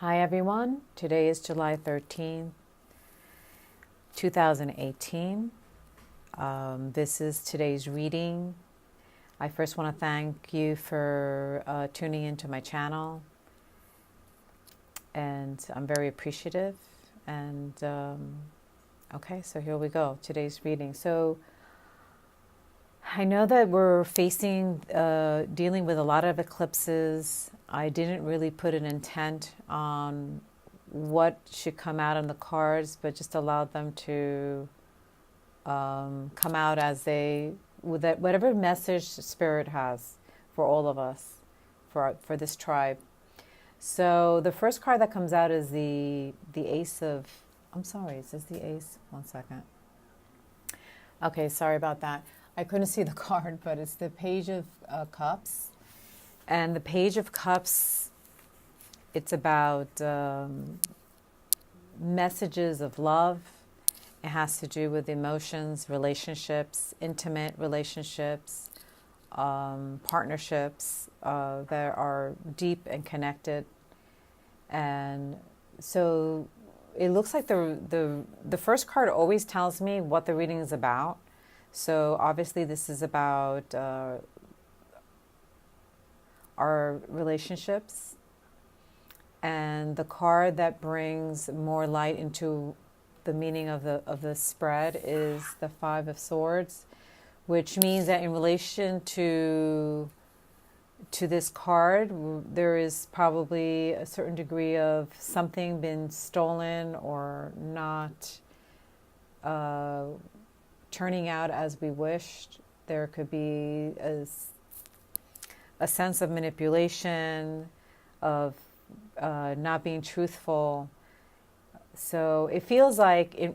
Hi everyone, today is July 13th, 2018. This is today's reading. I first want to thank you for tuning into my channel, and I'm very appreciative. And okay, so here we go, today's reading. So I know that we're dealing with a lot of eclipses. I didn't really put an intent on what should come out on the cards, but just allowed them to come out as whatever message Spirit has for all of us, for this tribe. So the first card that comes out is the Ace of, I'm sorry, is this the Ace? One second. Okay, sorry about that. I couldn't see the card, but it's the Page of Cups. And the Page of Cups, it's about messages of love. It has to do with emotions, relationships, intimate relationships, partnerships that are deep and connected. And so it looks like the first card always tells me what the reading is about. So obviously this is about our relationships. And the card that brings more light into the meaning of the spread is the Five of Swords, which means that in relation to this card, there is probably a certain degree of something been stolen or not turning out as we wished. There could be a sense of manipulation, of not being truthful. So it feels like,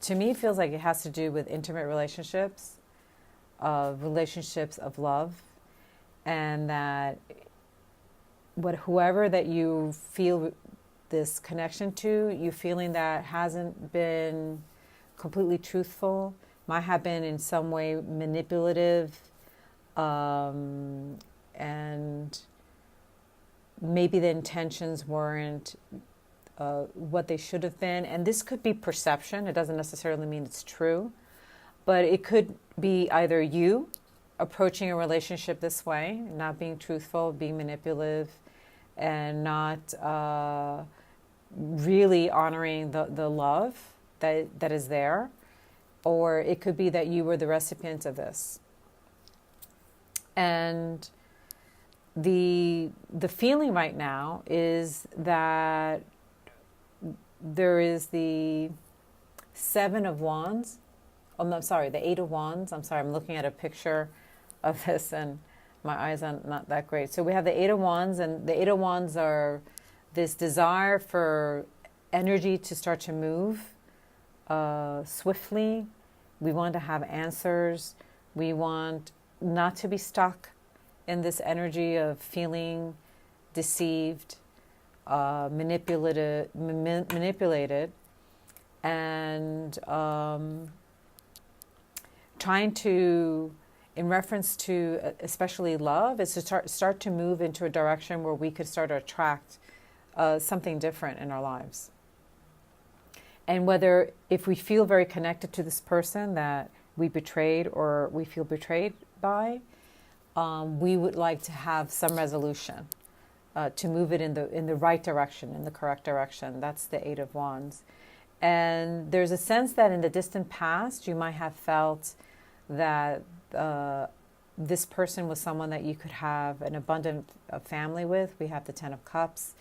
to me, it feels like it has to do with intimate relationships, relationships of love, and that whoever that you feel this connection to, you feeling that hasn't been completely truthful, might have been in some way manipulative, and maybe the intentions weren't what they should have been. And this could be perception. It doesn't necessarily mean it's true, but it could be either you approaching a relationship this way, not being truthful, being manipulative, and not really honoring the love that is there. Or it could be that you were the recipient of this. And the feeling right now is that there is the Seven of Wands. Oh, no, sorry, the Eight of Wands. I'm sorry, I'm looking at a picture of this and my eyes are not that great. So we have the Eight of Wands, and the Eight of Wands are this desire for energy to start to move swiftly. We want to have answers. We want not to be stuck in this energy of feeling deceived, manipulated, and trying to, in reference to especially love, is to start to move into a direction where we could start to attract something different in our lives. And whether, if we feel very connected to this person that we betrayed or we feel betrayed by, we would like to have some resolution to move it in the right direction, in the correct direction. That's the Eight of Wands. And there's a sense that in the distant past, you might have felt that this person was someone that you could have an abundant family with. We have the Ten of Cups,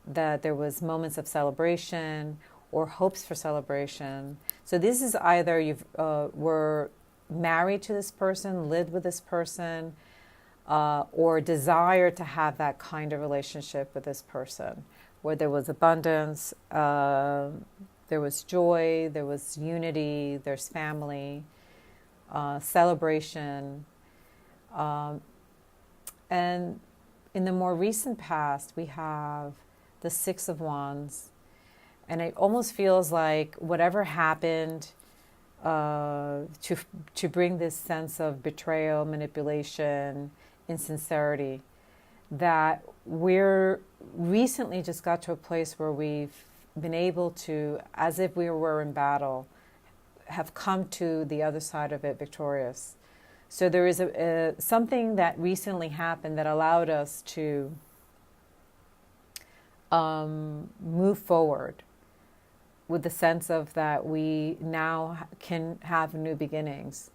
that there was moments of celebration or hopes for celebration. So this is either you were married to this person, lived with this person, or desire to have that kind of relationship with this person, where there was abundance, there was joy, there was unity, there's family, celebration. And in the more recent past, we have the Six of Wands. And it almost feels like whatever happened to bring this sense of betrayal, manipulation, insincerity, that we're recently just got to a place where we've been able to, as if we were in battle, have come to the other side of it victorious. So there is something that recently happened that allowed us to move forward with the sense of that we now can have new beginnings.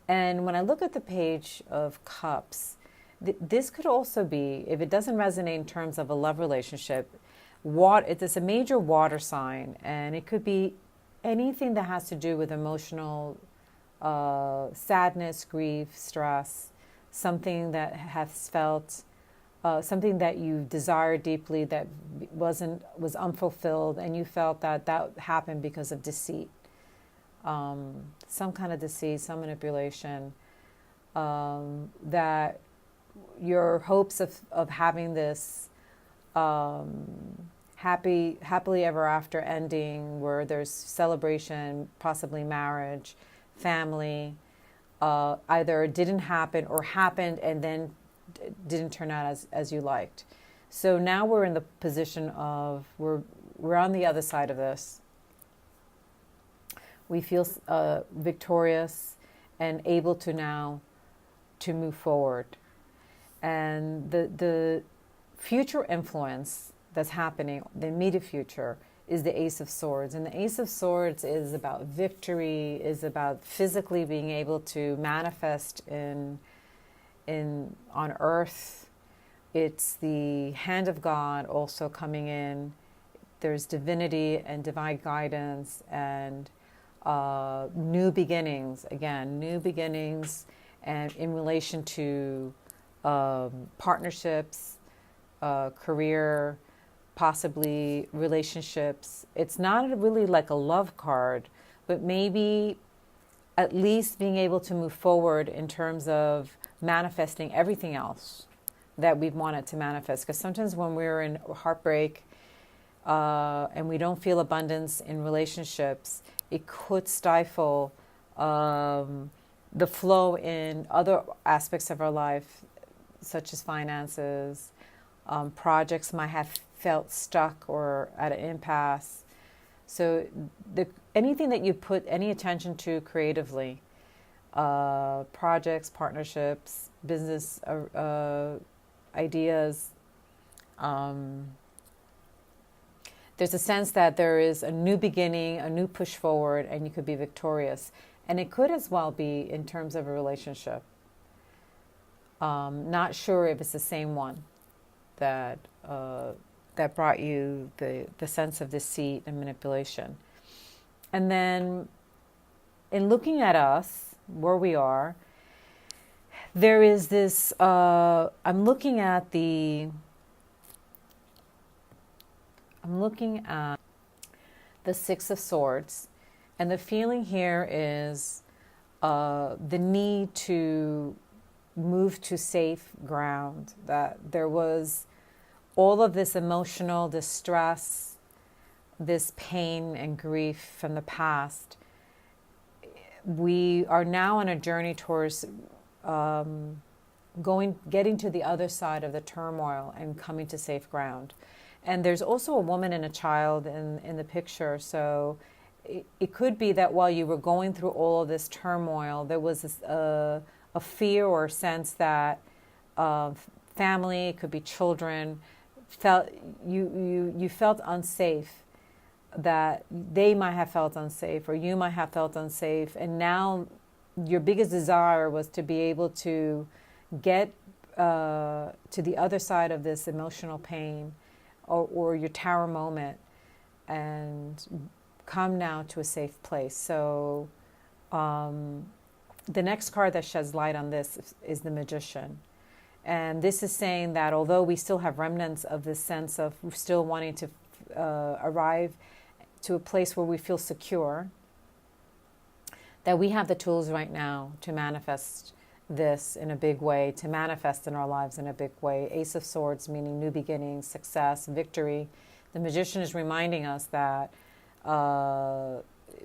And when I look at the Page of Cups, this could also be, if it doesn't resonate in terms of a love relationship, it is a major water sign, and it could be anything that has to do with emotional sadness, grief, stress, something that has felt, something that you desired deeply that was unfulfilled, and you felt that happened because of deceit, some kind of deceit, some manipulation, that your hopes of having this happily ever after ending, where there's celebration, possibly marriage, family, either didn't happen or happened and then didn't turn out as you liked. So now we're in the position of we're on the other side of this. We feel victorious and able to now to move forward. And the future influence that's happening, the immediate future, is the Ace of Swords. And the Ace of Swords is about victory, is about physically being able to manifest on earth. It's the hand of God also coming in. There's divinity and divine guidance and new beginnings. Again, new beginnings, and in relation to partnerships, career, possibly relationships. It's not really like a love card, but maybe at least being able to move forward in terms of manifesting everything else that we've wanted to manifest. Because sometimes when we're in heartbreak and we don't feel abundance in relationships, it could stifle the flow in other aspects of our life, such as finances. Projects might have felt stuck or at an impasse. So anything that you put any attention to creatively, projects, partnerships, business ideas, there's a sense that there is a new beginning, a new push forward, and you could be victorious. And it could as well be in terms of a relationship. Not sure if it's the same one that brought you the sense of deceit and manipulation. And then in looking at us, where we are, there is this, I'm looking at the Six of Swords, and the feeling here is the need to move to safe ground, that there was all of this emotional distress, this pain and grief from the past. We are now on a journey towards getting to the other side of the turmoil and coming to safe ground. And there's also a woman and a child in the picture. So it could be that while you were going through all of this turmoil, there was this, a fear or sense that family, it could be children, felt you felt unsafe, that they might have felt unsafe or you might have felt unsafe, and now your biggest desire was to be able to get to the other side of this emotional pain or your tower moment and come now to a safe place. So the next card that sheds light on this is the Magician. And this is saying that although we still have remnants of this sense of still wanting to arrive to a place where we feel secure, that we have the tools right now to manifest this in a big way, to manifest in our lives in a big way. Ace of Swords meaning new beginnings, success, victory. The Magician is reminding us that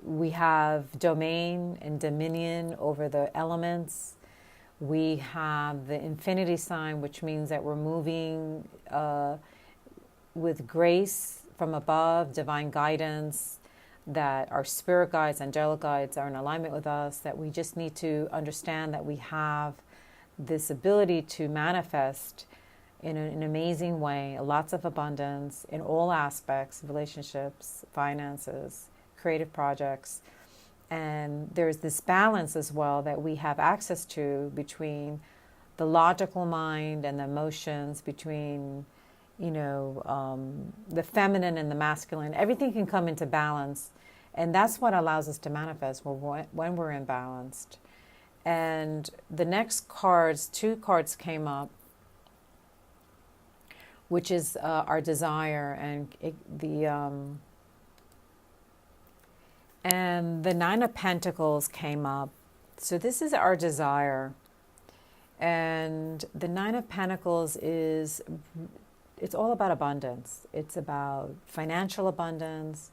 we have domain and dominion over the elements. We have the infinity sign, which means that we're moving with grace from above, divine guidance, that our spirit guides, angelic guides are in alignment with us, that we just need to understand that we have this ability to manifest in an amazing way, lots of abundance in all aspects, relationships, finances, creative projects. And there's this balance as well that we have access to between the logical mind and the emotions, between, the feminine and the masculine. Everything can come into balance. And that's what allows us to manifest when we're imbalanced. And the next cards, 2 cards came up, which is our desire, and the 9 of Pentacles came up. So this is our desire. And the 9 of Pentacles it's all about abundance. It's about financial abundance.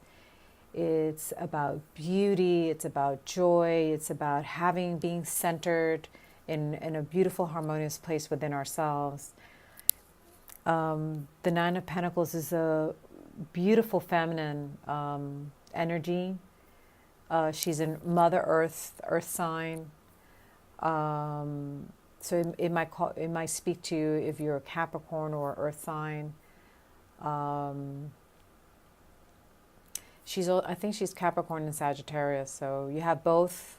It's about beauty. It's about joy. It's about being centered in a beautiful, harmonious place within ourselves. The 9 of Pentacles is a beautiful feminine energy. She's in Mother Earth sign. So it might speak to you if you're a Capricorn or Earth sign. I think she's Capricorn and Sagittarius. So you have both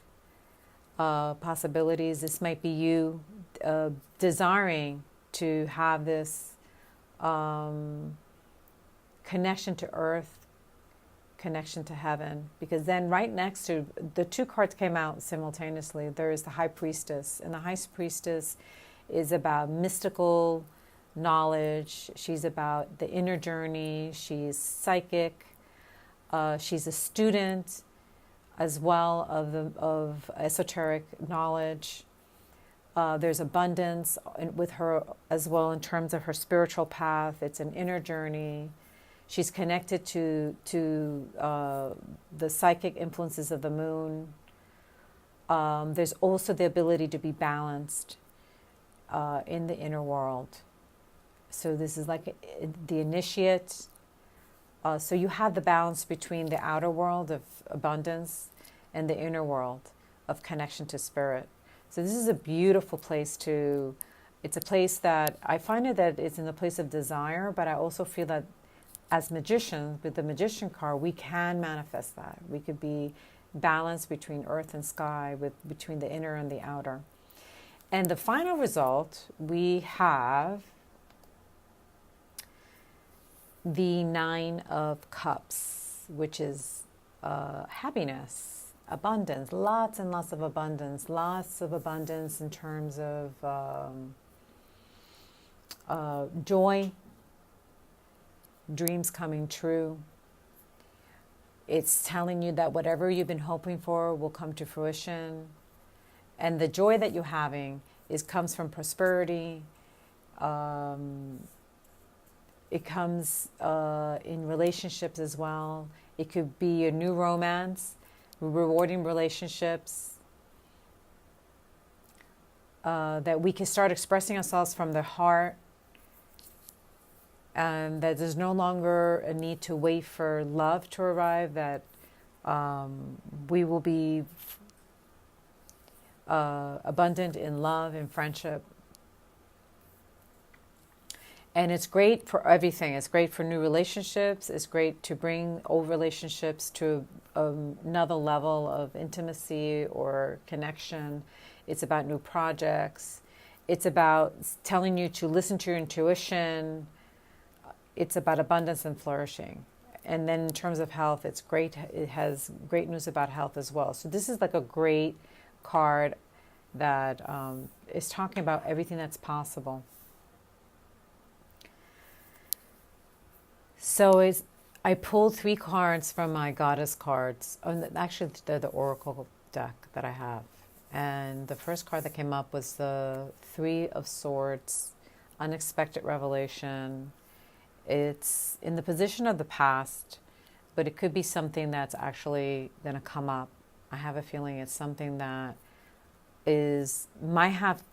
possibilities. This might be you desiring to have this connection to Earth, connection to heaven, because then right next to the 2 cards came out simultaneously. There is the High Priestess, and the High Priestess is about mystical knowledge. She's about the inner journey. She's psychic. She's a student as well of esoteric knowledge. There's abundance with her as well in terms of her spiritual path. It's an inner journey. She's connected to the psychic influences of the moon. There's also the ability to be balanced in the inner world. So this is like the initiate. So you have the balance between the outer world of abundance and the inner world of connection to spirit. So this is a beautiful place it's a place that I find that it's in the place of desire, but I also feel that as magicians, with the Magician card, we can manifest that. We could be balanced between earth and sky, between the inner and the outer. And the final result, we have the 9 of Cups, which is happiness, abundance, lots and lots of abundance in terms of joy, dreams coming true. It's telling you that whatever you've been hoping for will come to fruition. And the joy that you're having comes from prosperity. It comes in relationships as well. It could be a new romance, rewarding relationships, that we can start expressing ourselves from the heart, and that there's no longer a need to wait for love to arrive, that we will be abundant in love and friendship. And it's great for everything. It's great for new relationships. It's great to bring old relationships to another level of intimacy or connection. It's about new projects. It's about telling you to listen to your intuition. It's about abundance and flourishing. And then in terms of health, it's great. It has great news about health as well. So this is like a great card that is talking about everything that's possible. So I pulled 3 cards from my Goddess cards. Actually, they're the Oracle deck that I have. And the first card that came up was the 3 of Swords, unexpected revelation. It's in the position of the past, but it could be something that's actually going to come up. I have a feeling it's something that might have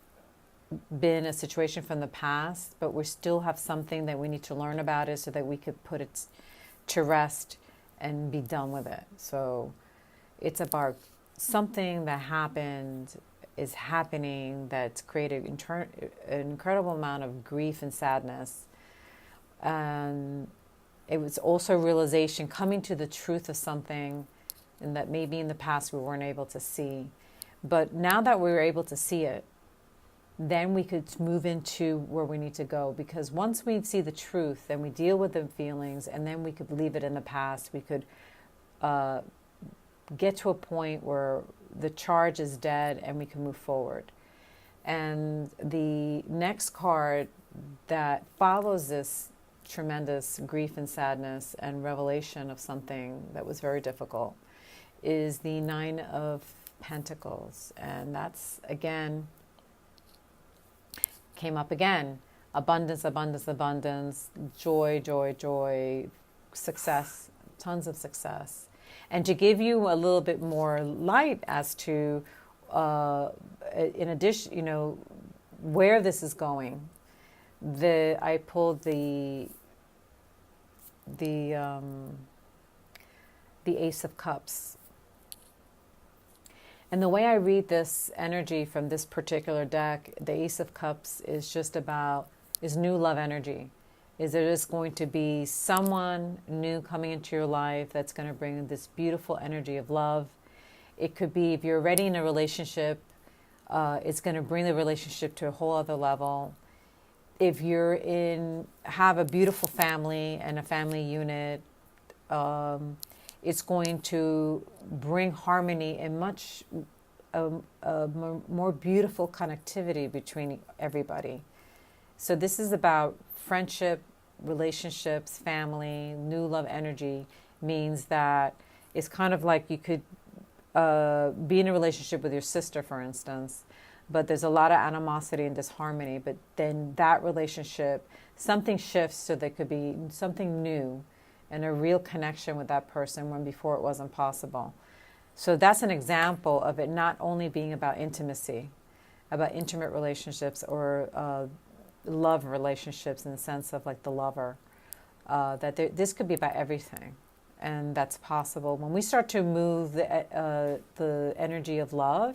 been a situation from the past, but we still have something that we need to learn about it so that we could put it to rest and be done with it. So it's about something that happened, is happening, that's created an incredible amount of grief and sadness. And it was also realization, coming to the truth of something, and that maybe in the past we weren't able to see. But now that we were able to see it, then we could move into where we need to go. Because once we see the truth, then we deal with the feelings, and then we could leave it in the past. We could get to a point where the charge is dead and we can move forward. And the next card that follows this tremendous grief and sadness and revelation of something that was very difficult is the Nine of Pentacles. And that's, again, came up again. Abundance, abundance, abundance, joy, joy, joy, success, tons of success. And to give you a little bit more light as to, in addition, where this is going, I pulled the Ace of Cups. And the way I read this energy from this particular deck, the Ace of Cups is new love energy. Is there is going to be someone new coming into your life that's going to bring this beautiful energy of love. It could be, if you're already in a relationship, it's going to bring the relationship to a whole other level. If you're have a beautiful family and a family unit, it's going to bring harmony and much more beautiful connectivity between everybody. So this is about friendship, relationships, family. New love energy means that it's kind of like you could be in a relationship with your sister, for instance, but there's a lot of animosity and disharmony. But then that relationship, something shifts so there could be something new and a real connection with that person when before it wasn't possible. So that's an example of it not only being about intimacy, about intimate relationships or love relationships in the sense of like the lover, this could be about everything. And that's possible. When we start to move the energy of love,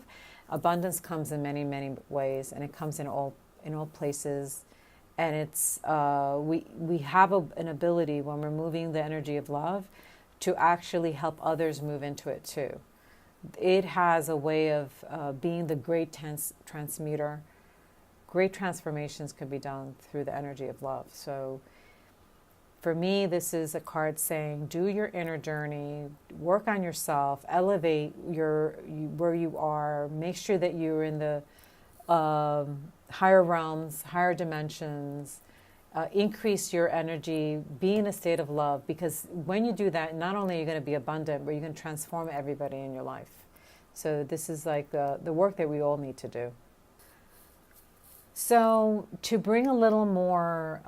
abundance comes in many, many ways, and it comes in all places. And it's we have an ability when we're moving the energy of love to actually help others move into it too. It has a way of being the great transmuter. Great transformations can be done through the energy of love. So for me, this is a card saying, do your inner journey, work on yourself, elevate where you are, make sure that you're in the higher realms, higher dimensions, increase your energy, be in a state of love, because when you do that, not only are you going to be abundant, but you're going to transform everybody in your life. So this is like the work that we all need to do. So to bring a little more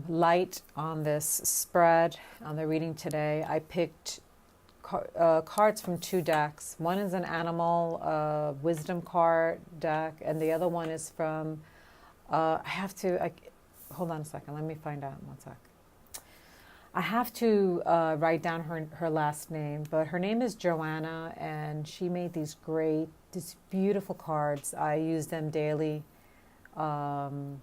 light on this spread, on the reading today, I picked cards from two decks. One is an animal wisdom card deck, and the other one is from, hold on a second, let me find out, one sec. I have to write down her last name, but her name is Joanna, and she made these beautiful cards. I use them daily. And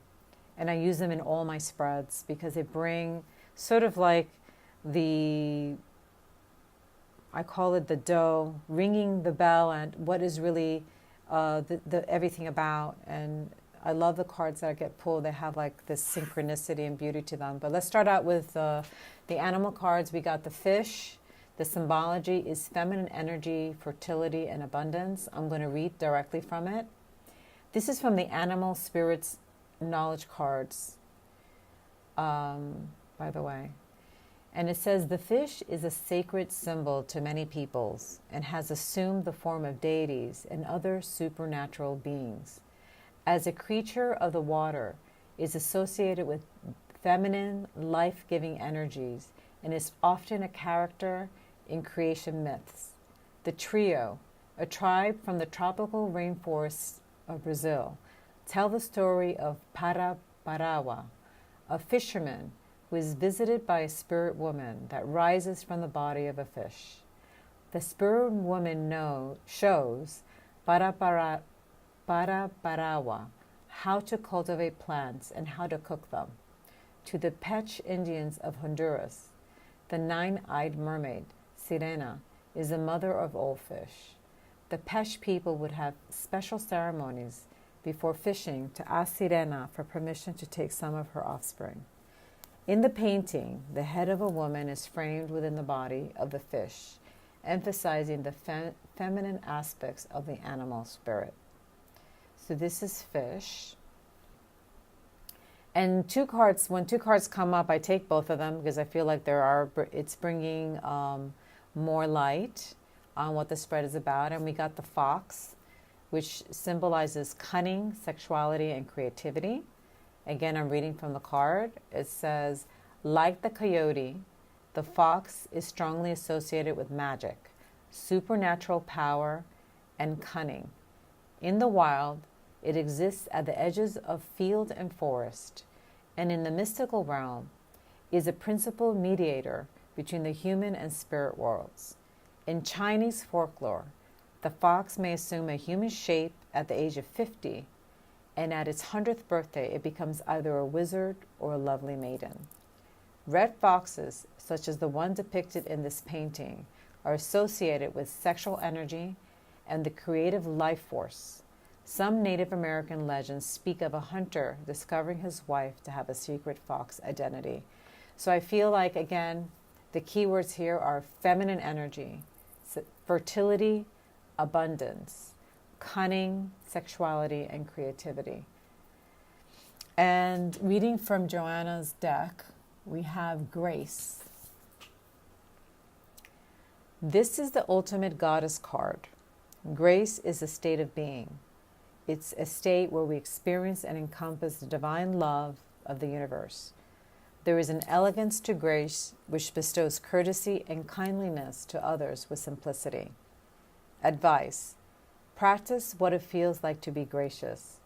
I use them in all my spreads because they bring sort of like I call it the dough, ringing the bell, and what is really the everything about. And I love the cards that get pulled. They have like this synchronicity and beauty to them. But let's start out with the animal cards. We got the fish. The symbology is feminine energy, fertility, and abundance. I'm going to read directly from it. This is from the Animal Spirits Knowledge cards, by the way. And it says, the fish is a sacred symbol to many peoples and has assumed the form of deities and other supernatural beings. As a creature of the water, is associated with feminine, life-giving energies and is often a character in creation myths. The trio, a tribe from the tropical rainforests of Brazil, tell the story of Paraparawa, a fisherman who is visited by a spirit woman that rises from the body of a fish. The spirit woman shows Paraparawa how to cultivate plants and how to cook them. To the Pech Indians of Honduras, the nine-eyed mermaid, Sirena, is the mother of all fish. The Pech people would have special ceremonies before fishing to ask Sirena for permission to take some of her offspring. In the painting, the head of a woman is framed within the body of the fish, emphasizing the feminine aspects of the animal spirit. So this is fish. And when two cards come up, I take both of them because I feel like it's bringing more light on what the spread is about. And we got the fox, which symbolizes cunning, sexuality, and creativity. Again, I'm reading from the card. It says, like the coyote, the fox is strongly associated with magic, supernatural power, and cunning. In the wild, it exists at the edges of field and forest, and in the mystical realm is a principal mediator between the human and spirit worlds. In Chinese folklore, the fox may assume a human shape at the age of 50, and at its 100th birthday, it becomes either a wizard or a lovely maiden. Red foxes, such as the one depicted in this painting, are associated with sexual energy and the creative life force. Some Native American legends speak of a hunter discovering his wife to have a secret fox identity. So I feel like, again, the keywords here are feminine energy, fertility, abundance, cunning, sexuality, and creativity. And reading from Joanna's deck, we have Grace. This is the ultimate goddess card. Grace is a state of being. It's a state where we experience and encompass the divine love of the universe. There is an elegance to grace which bestows courtesy and kindliness to others with simplicity. Advice: practice what it feels like to be gracious.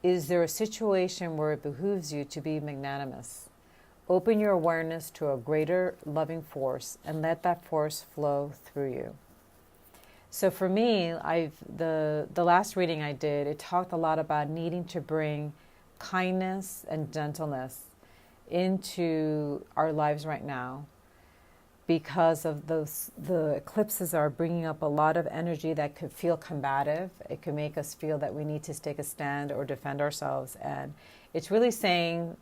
Is there a situation where it behooves you to be magnanimous? Open your awareness to a greater loving force and let that force flow through you. So for me, the last reading I did, it talked a lot about needing to bring kindness and gentleness into our lives right now because of the eclipses are bringing up a lot of energy that could feel combative. It could make us feel that we need to take a stand or defend ourselves. And it's really saying,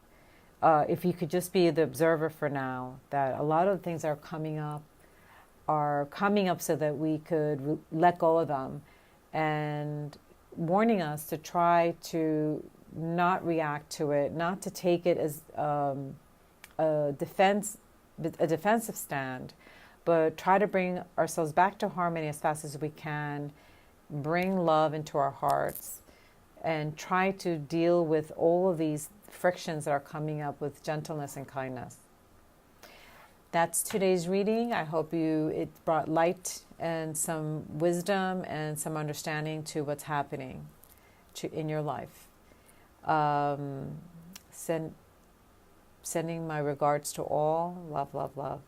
if you could just be the observer for now, that a lot of things are coming up so that we could let go of them, and warning us to try to not react to it, not to take it as a defensive stand, but try to bring ourselves back to harmony as fast as we can, bring love into our hearts, and try to deal with all of these frictions that are coming up with gentleness and kindness. That's today's reading. I hope it brought light and some wisdom and some understanding to what's happening in your life. Sending my regards to all. Love, love, love.